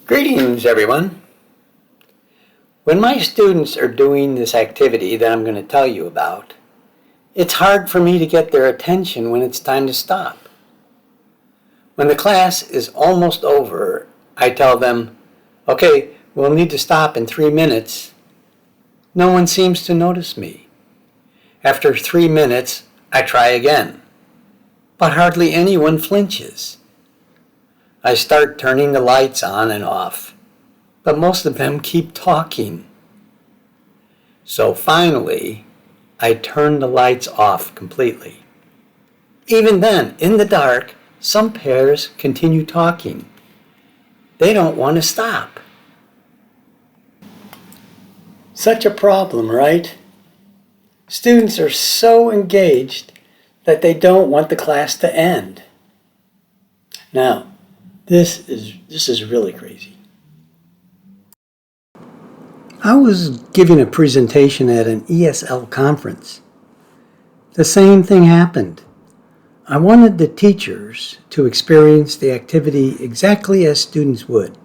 Greetings, everyone. When my students are doing this activity that I'm going to tell you about, it's hard for me to get their attention when it's time to stop. When the class is almost over, I tell them, okay, we'll need to stop in 3 minutes. No one seems to notice me. After 3 minutes, I try again, but hardly anyone flinches. I start turning the lights on and off, but most of them keep talking. So finally, I turn the lights off completely. Even then, in the dark, some pairs continue talking. They don't want to stop. Such a problem, right? Students are so engaged that they don't want the class to end. Now, this is really crazy. I was giving a presentation at an ESL conference. The same thing happened. I wanted the teachers to experience the activity exactly as students would.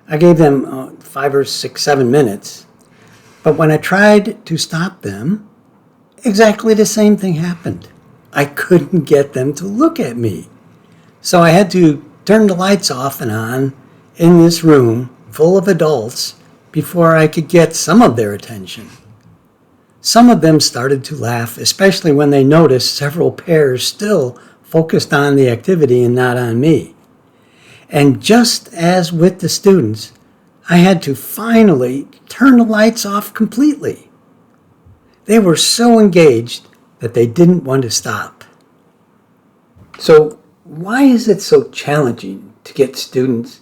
I gave them 5 or 6, 7 minutes, but when I tried to stop them, exactly the same thing happened. I couldn't get them to look at me. So I had to turn the lights off and on in this room full of adults before I could get some of their attention. Some of them started to laugh, especially when they noticed several pairs still focused on the activity and not on me. And just as with the students, I had to finally turn the lights off completely. They were so engaged that they didn't want to stop. So why is it so challenging to get students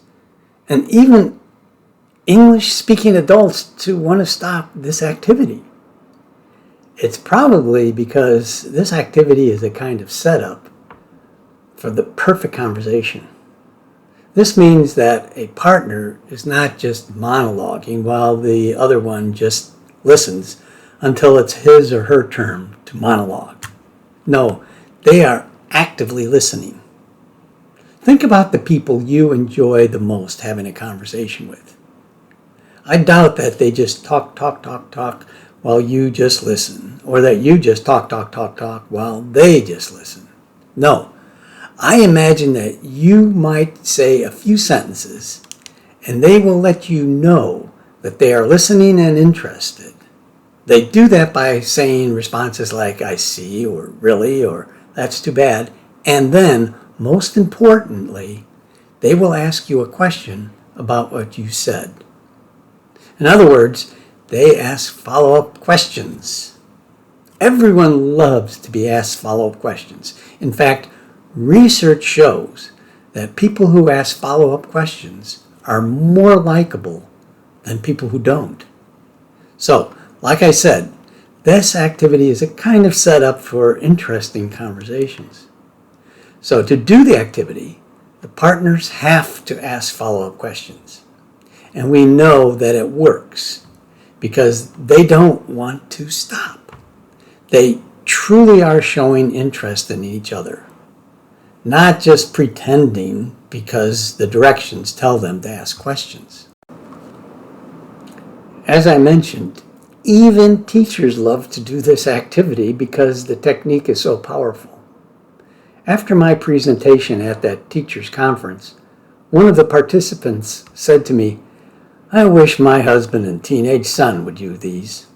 and even English-speaking adults to want to stop this activity? It's probably because this activity is a kind of setup for the perfect conversation. This means that a partner is not just monologuing while the other one just listens until it's his or her turn to monologue. No, they are actively listening. Think about the people you enjoy the most having a conversation with. I doubt that they just talk while you just listen, or that you just talk while they just listen. No, I imagine that you might say a few sentences, and they will let you know that they are listening and interested. They do that by saying responses like, I see, or really, or that's too bad, and then, most importantly, they will ask you a question about what you said. In other words, they ask follow-up questions. Everyone loves to be asked follow-up questions. In fact, research shows that people who ask follow-up questions are more likable than people who don't. So, like I said, this activity is a kind of setup for interesting conversations. So to do the activity, the partners have to ask follow-up questions. And we know that it works because they don't want to stop. They truly are showing interest in each other, not just pretending because the directions tell them to ask questions. As I mentioned, even teachers love to do this activity because the technique is so powerful. After my presentation at that teachers' conference, one of the participants said to me, I wish my husband and teenage son would do these.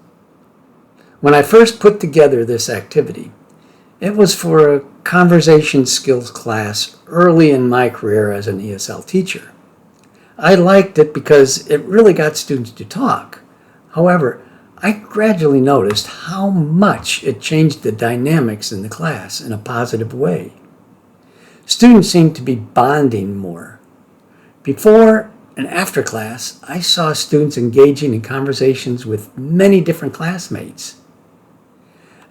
When I first put together this activity, it was for a conversation skills class early in my career as an ESL teacher. I liked it because it really got students to talk. However, I gradually noticed how much it changed the dynamics in the class in a positive way. Students seemed to be bonding more. Before and after class, I saw students engaging in conversations with many different classmates.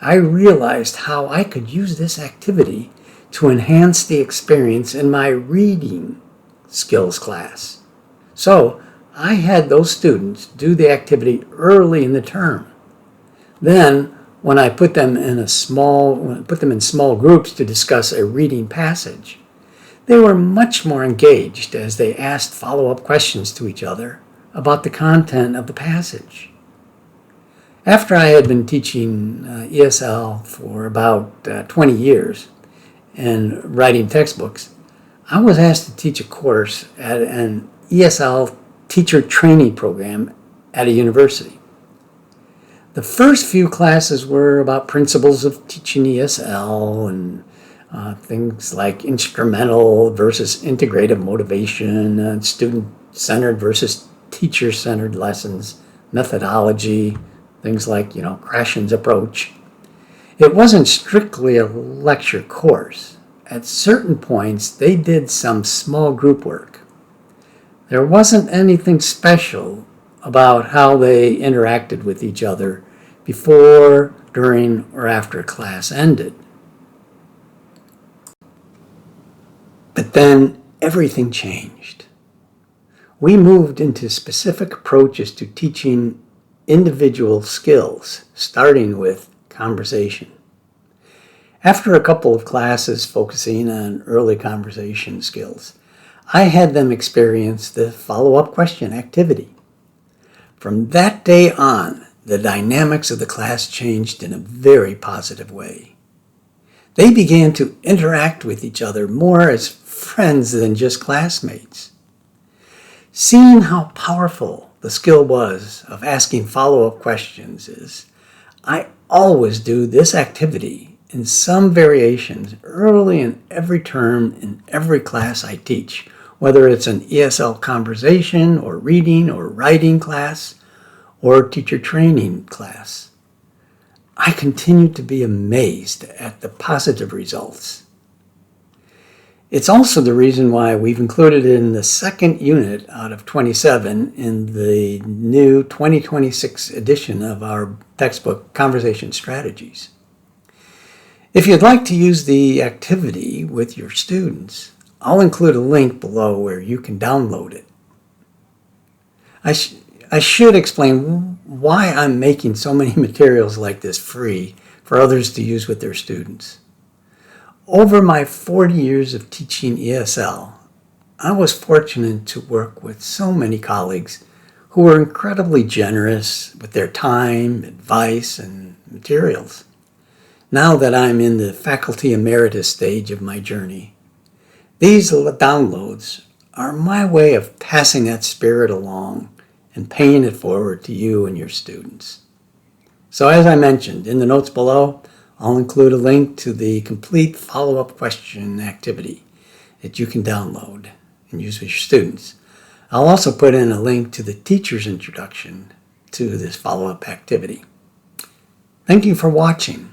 I realized how I could use this activity to enhance the experience in my reading skills class. So I had those students do the activity early in the term. Then, when I put them in small groups to discuss a reading passage, They were much more engaged as they asked follow-up questions to each other about the content of the passage. After I had been teaching ESL for about 20 years and writing textbooks, I was asked to teach a course at an ESL teacher training program at a university. The first few classes were about principles of teaching ESL and things like instrumental versus integrative motivation, student-centered versus teacher-centered lessons, methodology, things like, Krashen's approach. It wasn't strictly a lecture course. At certain points, they did some small group work. There wasn't anything special about how they interacted with each other before, during, or after class ended. But then everything changed. We moved into specific approaches to teaching individual skills, starting with conversation. After a couple of classes focusing on early conversation skills, I had them experience the follow-up question activity. From that day on, the dynamics of the class changed in a very positive way. They began to interact with each other more as friends than just classmates. Seeing how powerful the skill was of asking follow-up questions is, I always do this activity in some variations early in every term in every class I teach, whether it's an ESL conversation or reading or writing class or teacher training class. I continue to be amazed at the positive results. It's also the reason why we've included it in the second unit out of 27 in the new 2026 edition of our textbook, Conversation Strategies. If you'd like to use the activity with your students, I'll include a link below where you can download it. I should explain why I'm making so many materials like this free for others to use with their students. Over my 40 years of teaching ESL, I was fortunate to work with so many colleagues who were incredibly generous with their time, advice, and materials. Now that I'm in the faculty emeritus stage of my journey, these downloads are my way of passing that spirit along and paying it forward to you and your students. So as I mentioned, in the notes below, I'll include a link to the complete follow-up question activity that you can download and use with your students. I'll also put in a link to the teacher's introduction to this follow-up activity. Thank you for watching.